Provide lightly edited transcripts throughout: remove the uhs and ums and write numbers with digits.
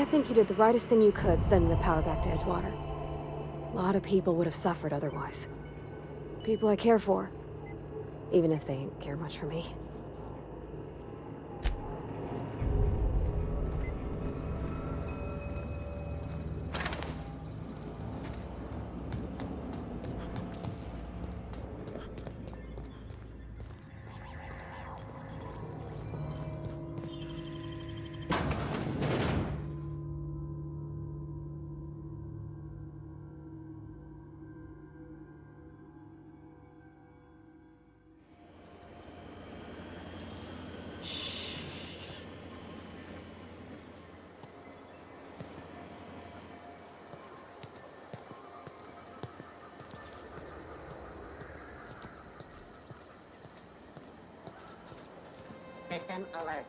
I think you did the rightest thing you could sending the power back to Edgewater. A lot of people would have suffered otherwise. People I care for. Even if they ain't care much for me. System alert.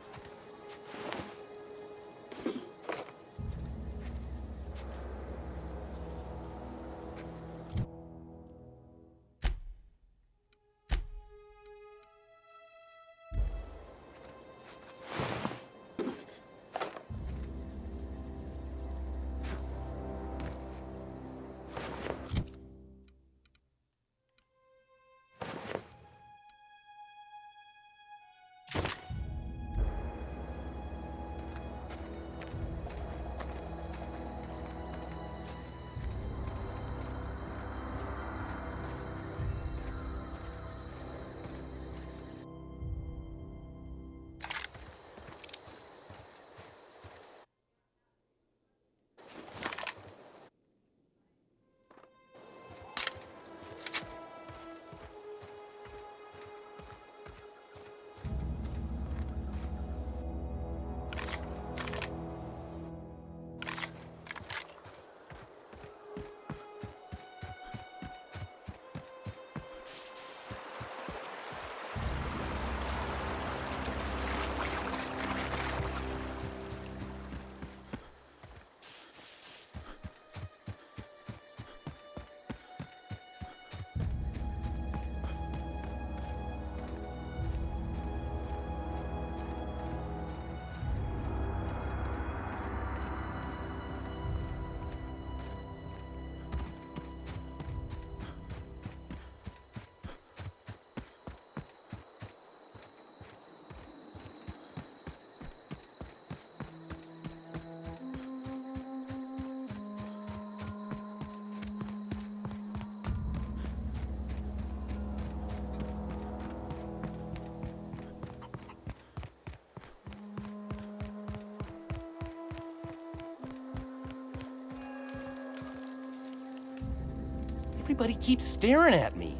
Everybody keeps staring at me.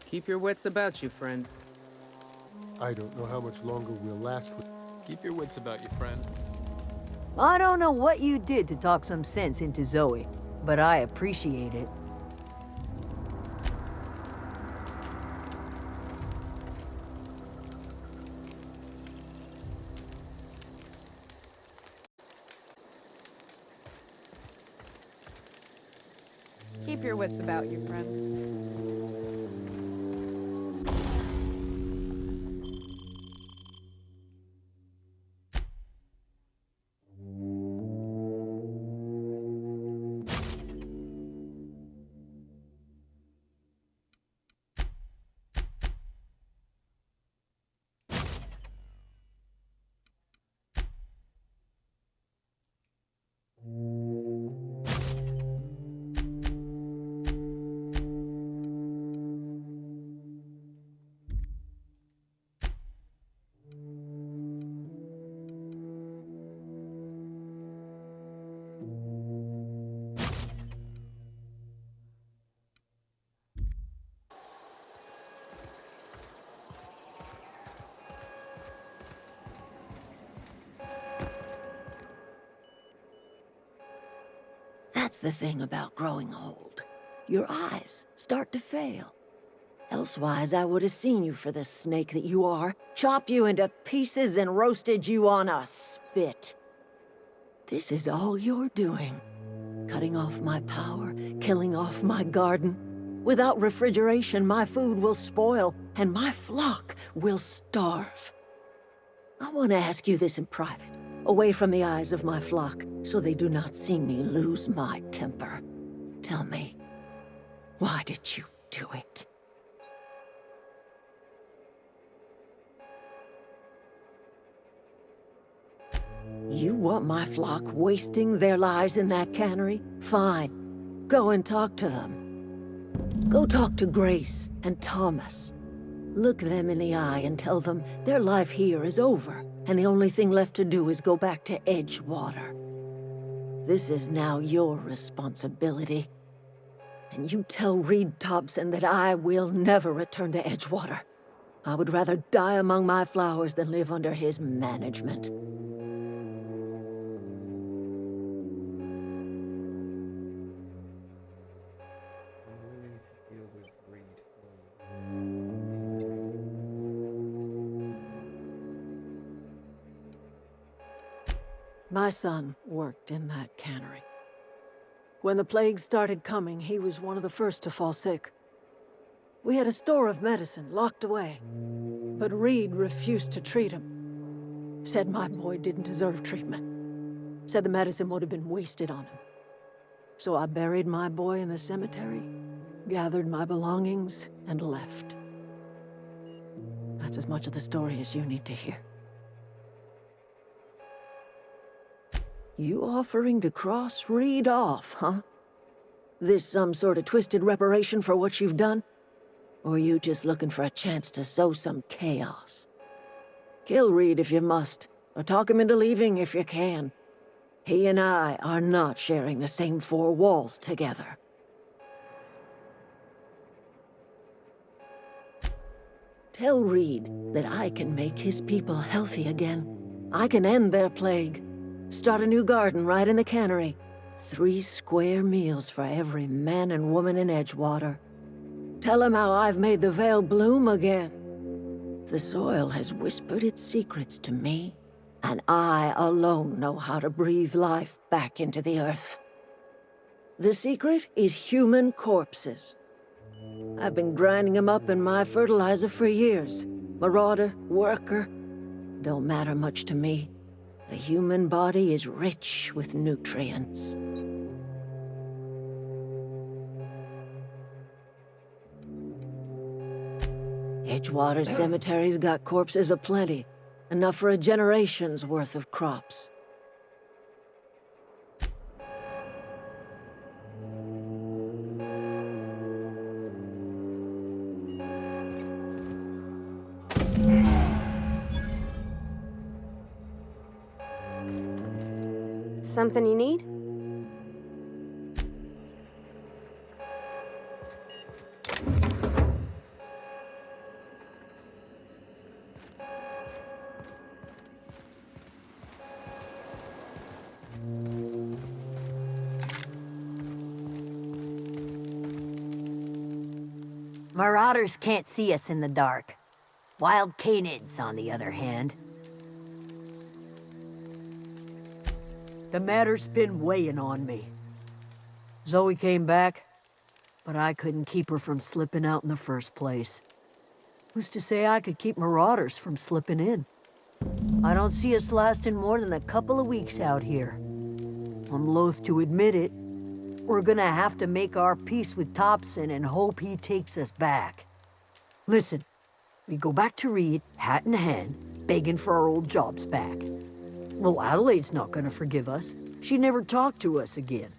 Keep your wits about you, friend. I don't know how much longer we'll last with... Keep your wits about you, friend. I don't know what you did to talk some sense into Zoe, but I appreciate it. Keep your wits about you, friend. That's the thing about growing old. Your eyes start to fail. Elsewise, I would have seen you for the snake that you are, chopped you into pieces and roasted you on a spit. This is all you're doing. Cutting off my power, killing off my garden. Without refrigeration, my food will spoil, and my flock will starve. I want to ask you this in private, away from the eyes of my flock, so they do not see me lose my temper. Tell me, why did you do it? You want my flock wasting their lives in that cannery? Fine. Go and talk to them. Go talk to Grace and Thomas. Look them in the eye and tell them their life here is over, and the only thing left to do is go back to Edgewater. This is now your responsibility. And you tell Reed Thompson that I will never return to Edgewater. I would rather die among my flowers than live under his management. My son worked in that cannery. When the plague started coming, he was one of the first to fall sick. We had a store of medicine locked away, but Reed refused to treat him. Said my boy didn't deserve treatment. Said the medicine would have been wasted on him. So I buried my boy in the cemetery, gathered my belongings, and left. That's as much of the story as you need to hear. You offering to cross Reed off, huh? This some sort of twisted reparation for what you've done? Or you just looking for a chance to sow some chaos? Kill Reed if you must, or talk him into leaving if you can. He and I are not sharing the same four walls together. Tell Reed that I can make his people healthy again. I can end their plague. Start a new garden right in the cannery. 3 square meals for every man and woman in Edgewater. Tell him how I've made the Vale bloom again. The soil has whispered its secrets to me, and I alone know how to breathe life back into the earth. The secret is human corpses. I've been grinding them up in my fertilizer for years. Marauder, worker, don't matter much to me. The human body is rich with nutrients. Edgewater Cemetery's got corpses aplenty, enough for a generation's worth of crops. Something you need? Marauders can't see us in the dark. Wild canids, on the other hand. The matter's been weighing on me. Zoe came back, but I couldn't keep her from slipping out in the first place. Who's to say I could keep marauders from slipping in? I don't see us lasting more than a couple of weeks out here. I'm loath to admit it. We're gonna have to make our peace with Thompson and hope he takes us back. Listen, we go back to Reed, hat in hand, begging for our old jobs back. Well, Adelaide's not gonna forgive us. She never talked to us again.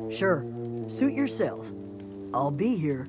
Sure, suit yourself. I'll be here.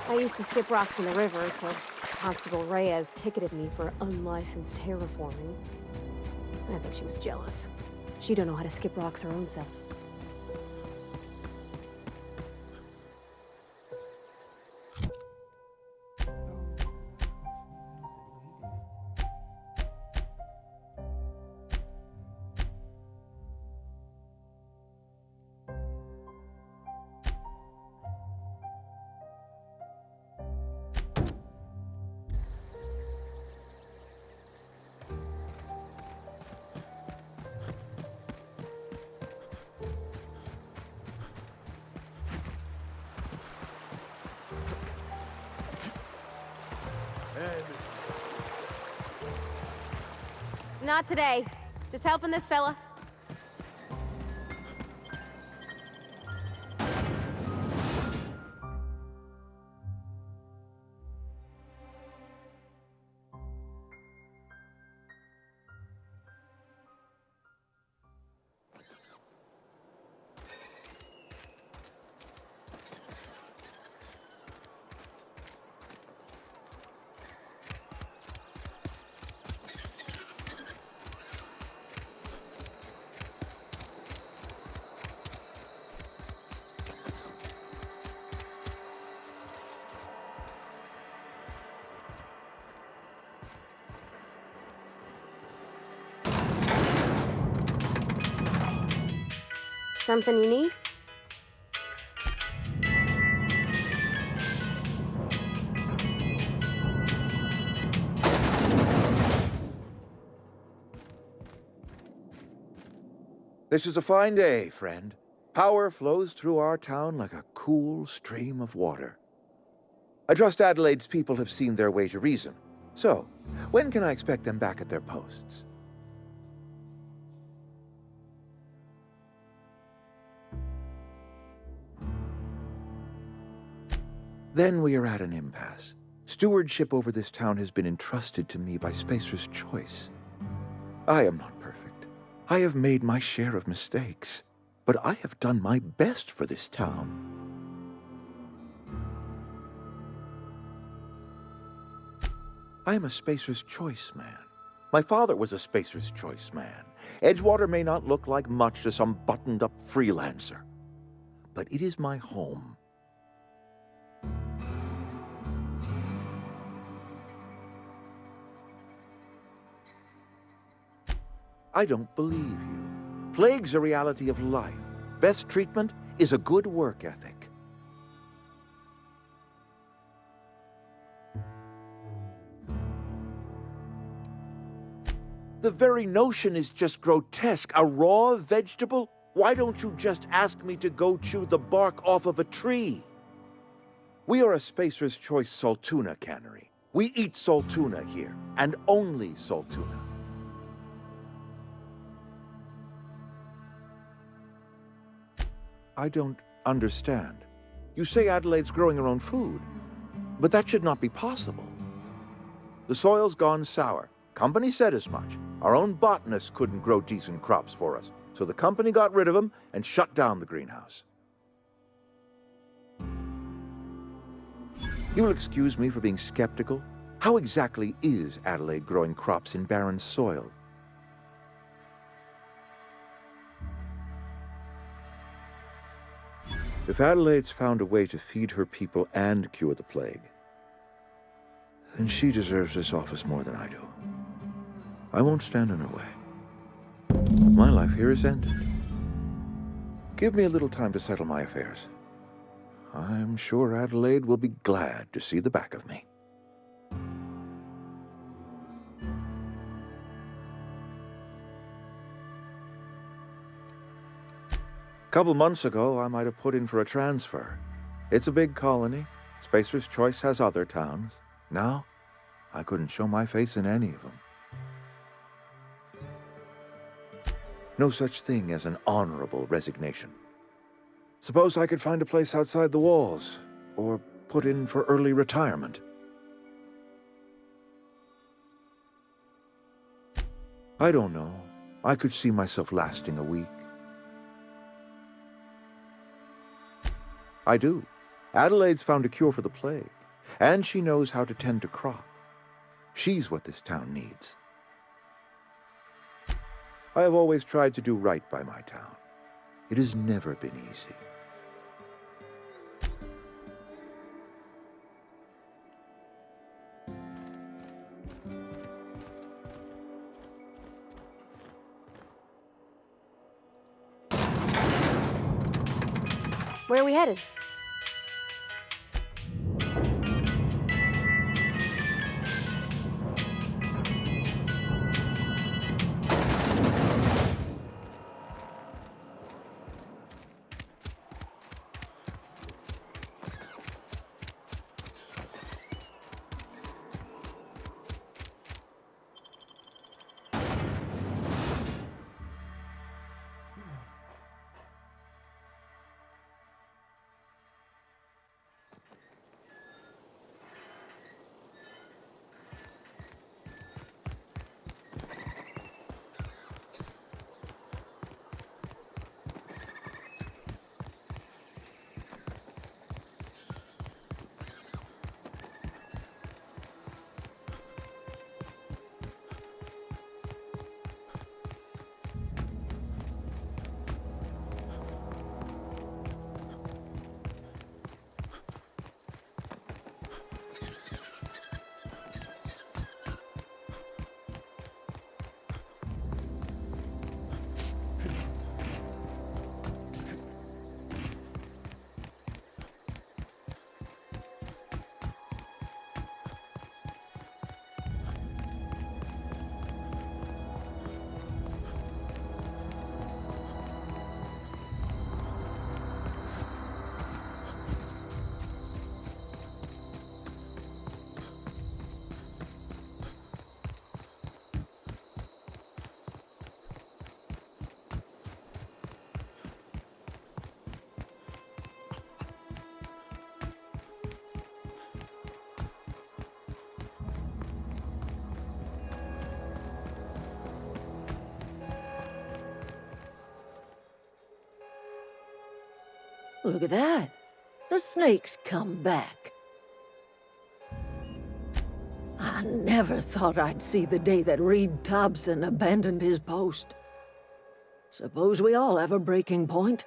I used to skip rocks in the river till Constable Reyes ticketed me for unlicensed terraforming. I think she was jealous. She don't know how to skip rocks her own self. Not today. Just helping this fella. Something you need? This is a fine day, friend. Power flows through our town like a cool stream of water. I trust Adelaide's people have seen their way to reason. So, when can I expect them back at their posts? Then we are at an impasse. Stewardship over this town has been entrusted to me by Spacer's Choice. I am not perfect. I have made my share of mistakes, but I have done my best for this town. I am a Spacer's Choice man. My father was a Spacer's Choice man. Edgewater may not look like much to some buttoned-up freelancer, but it is my home. I don't believe you. Plague's a reality of life. Best treatment is a good work ethic. The very notion is just grotesque. A raw vegetable? Why don't you just ask me to go chew the bark off of a tree? We are a Spacer's Choice saltuna cannery. We eat saltuna here, and only saltuna. I don't understand. You say Adelaide's growing her own food, but that should not be possible. The soil's gone sour. Company said as much. Our own botanist couldn't grow decent crops for us, so the company got rid of him and shut down the greenhouse. You will excuse me for being skeptical. How exactly is Adelaide growing crops in barren soil? If Adelaide's found a way to feed her people and cure the plague, then she deserves this office more than I do. I won't stand in her way. My life here is ended. Give me a little time to settle my affairs. I'm sure Adelaide will be glad to see the back of me. A couple months ago, I might have put in for a transfer. It's a big colony. Spacer's Choice has other towns. Now, I couldn't show my face in any of them. No such thing as an honorable resignation. Suppose I could find a place outside the walls, or put in for early retirement. I don't know. I could see myself lasting a week. I do. Adelaide's found a cure for the plague. And she knows how to tend a crop. She's what this town needs. I have always tried to do right by my town. It has never been easy. Where are we headed? Look at that. The snake's come back. I never thought I'd see the day that Reed Thompson abandoned his post. Suppose we all have a breaking point.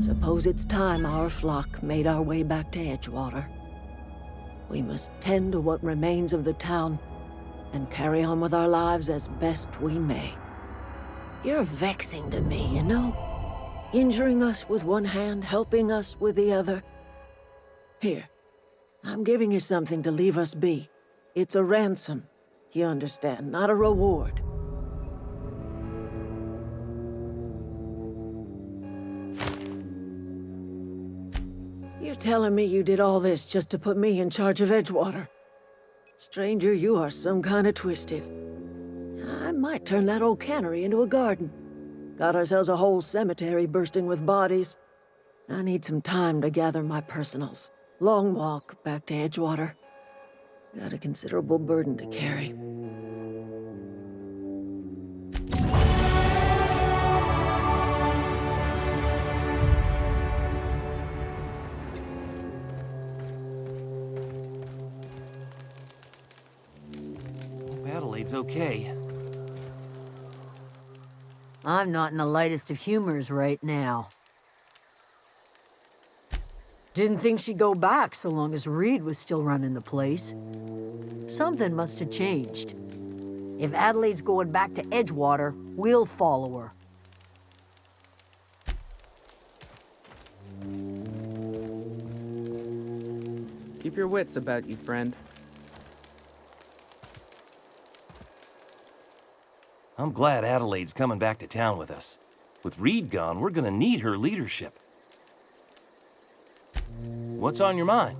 Suppose it's time our flock made our way back to Edgewater. We must tend to what remains of the town and carry on with our lives as best we may. You're vexing to me, you know? Injuring us with one hand, helping us with the other. Here, I'm giving you something to leave us be. It's a ransom, you understand, not a reward. You're telling me you did all this just to put me in charge of Edgewater? Stranger, you are some kind of twisted. I might turn that old cannery into a garden. Got ourselves a whole cemetery bursting with bodies. I need some time to gather my personals. Long walk back to Edgewater. Got a considerable burden to carry. Adelaide's okay. I'm not in the lightest of humors right now. Didn't think she'd go back so long as Reed was still running the place. Something must have changed. If Adelaide's going back to Edgewater, we'll follow her. Keep your wits about you, friend. I'm glad Adelaide's coming back to town with us. With Reed gone, we're gonna need her leadership. What's on your mind?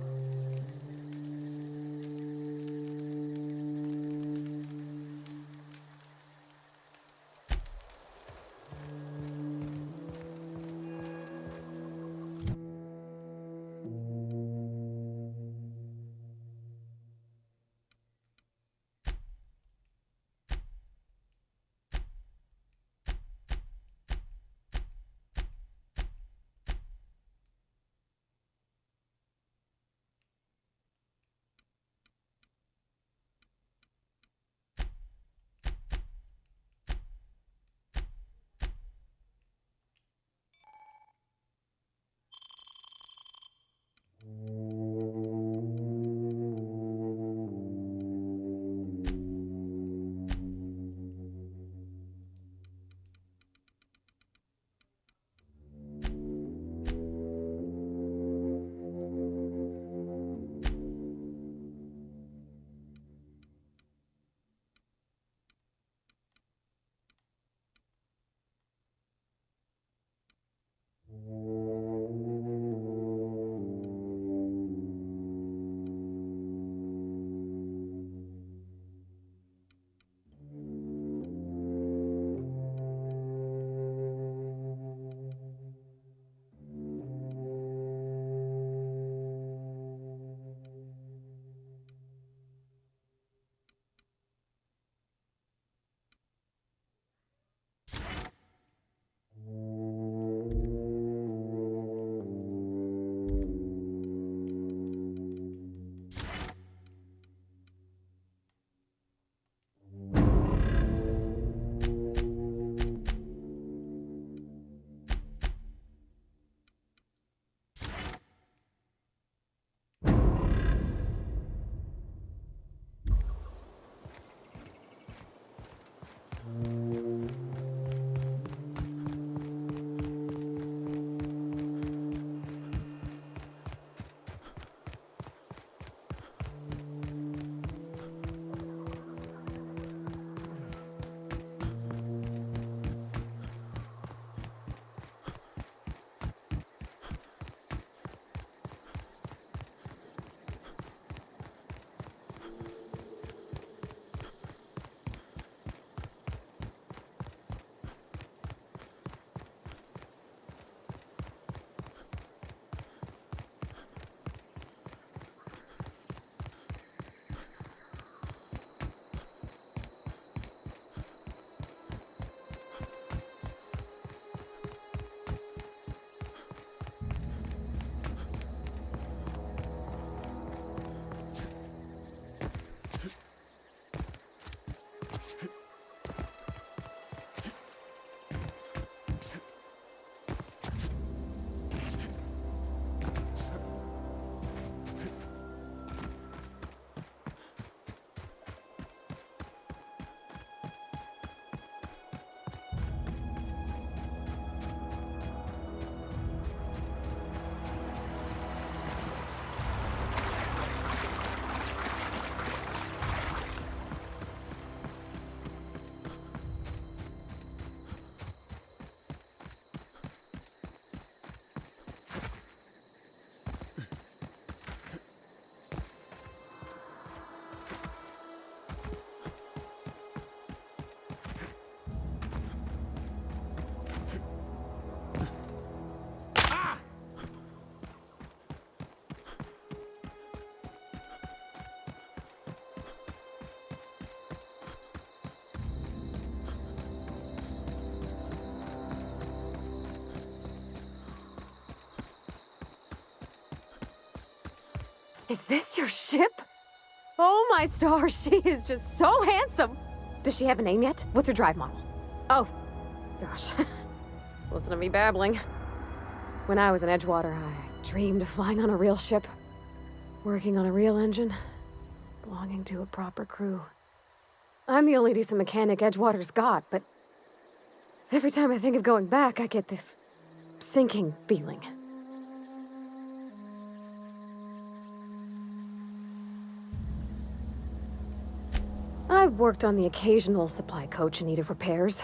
Is this your ship? Oh my stars, she is just so handsome! Does she have a name yet? What's her drive model? Oh, gosh. Listen to me babbling. When I was in Edgewater, I dreamed of flying on a real ship, working on a real engine, belonging to a proper crew. I'm the only decent mechanic Edgewater's got, but every time I think of going back, I get this sinking feeling. I worked on the occasional supply coach in need of repairs.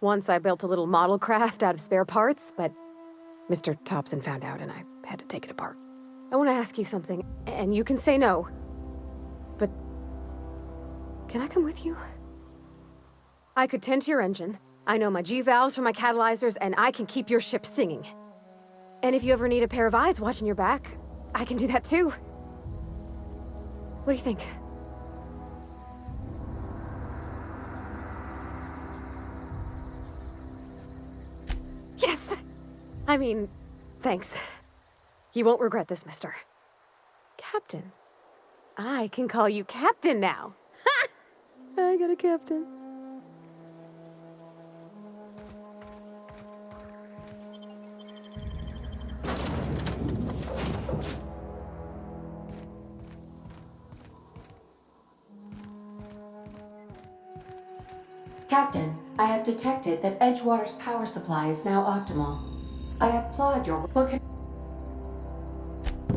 Once I built a little model craft out of spare parts, but Mr. Thompson found out and I had to take it apart. I want to ask you something, and you can say no, but can I come with you? I could tend to your engine. I know my G-valves for my catalyzers, and I can keep your ship singing. And if you ever need a pair of eyes watching your back, I can do that too. What do you think? Yes! I mean, thanks. You won't regret this, mister. Captain. I can call you Captain now. Ha! I got a captain. Captain, I have detected that Edgewater's power supply is now optimal. I applaud your work.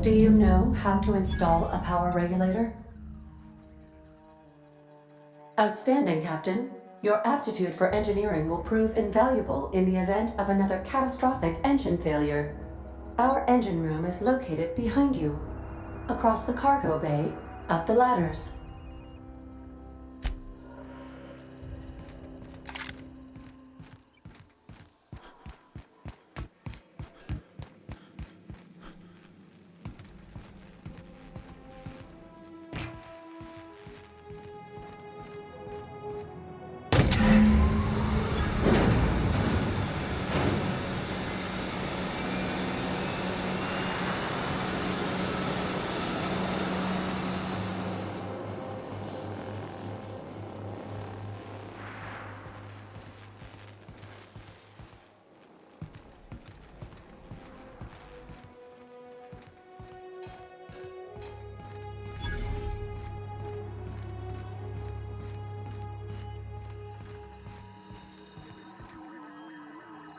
Do you know how to install a power regulator? Outstanding, Captain. Your aptitude for engineering will prove invaluable in the event of another catastrophic engine failure. Our engine room is located behind you, across the cargo bay, up the ladders.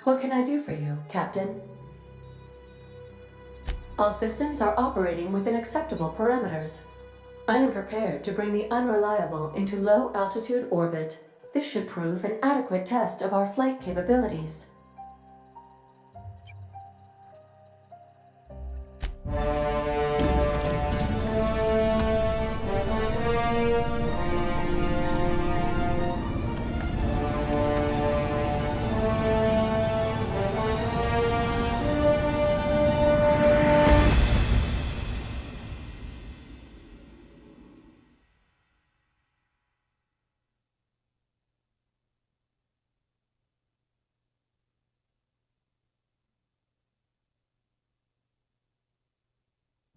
What can I do for you, Captain? All systems are operating within acceptable parameters. I am prepared to bring the unreliable into low-altitude orbit. This should prove an adequate test of our flight capabilities.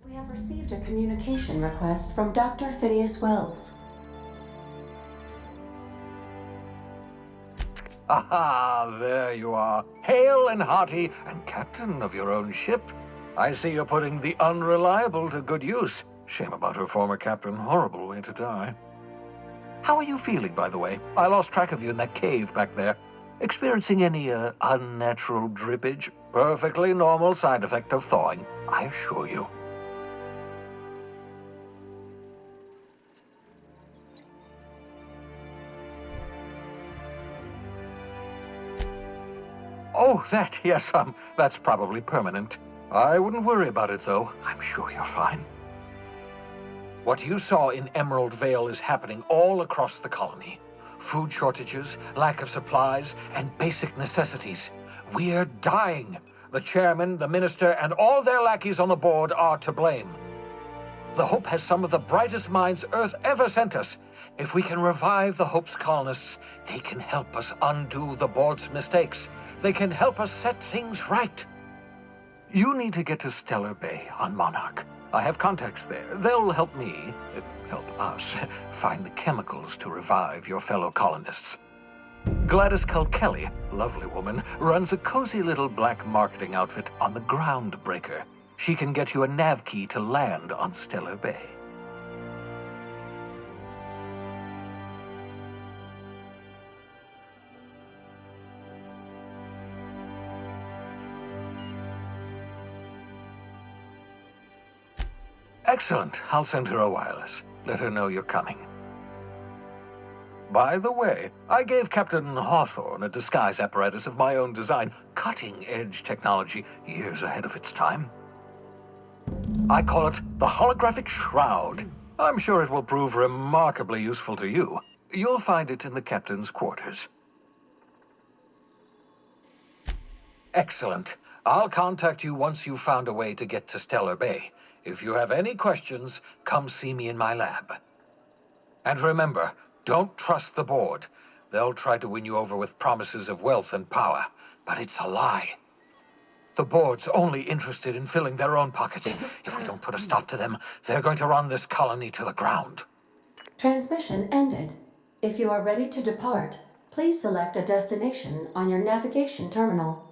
We have received a communication request from Dr. Phineas Wells. Aha, there you are. Hale and hearty, and captain of your own ship. I see you're putting the unreliable to good use. Shame about her former captain. Horrible way to die. How are you feeling, by the way? I lost track of you in that cave back there. Experiencing any, unnatural drippage? Perfectly normal side effect of thawing, I assure you. Oh, that, yes, that's probably permanent. I wouldn't worry about it, though. I'm sure you're fine. What you saw in Emerald Vale is happening all across the colony. Food shortages, lack of supplies, and basic necessities. We're dying. The chairman, the minister, and all their lackeys on the board are to blame. The Hope has some of the brightest minds Earth ever sent us. If we can revive the Hope's colonists, they can help us undo the board's mistakes. They can help us set things right. You need to get to Stellar Bay on Monarch. I have contacts there. They'll help me, help us, find the chemicals to revive your fellow colonists. Gladys Kelly, lovely woman, runs a cozy little black marketing outfit on the Groundbreaker. She can get you a nav key to land on Stellar Bay. Excellent. I'll send her a wireless. Let her know you're coming. By the way, I gave Captain Hawthorne a disguise apparatus of my own design, cutting-edge technology years ahead of its time. I call it the Holographic Shroud. I'm sure it will prove remarkably useful to you. You'll find it in the captain's quarters. Excellent. I'll contact you once you've found a way to get to Stellar Bay. If you have any questions, come see me in my lab. And remember, don't trust the board. They'll try to win you over with promises of wealth and power, but it's a lie. The board's only interested in filling their own pockets. If we don't put a stop to them, they're going to run this colony to the ground. Transmission ended. If you are ready to depart, please select a destination on your navigation terminal.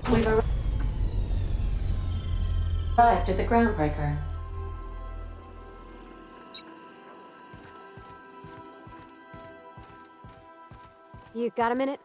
We've arrived at the Groundbreaker. You got a minute?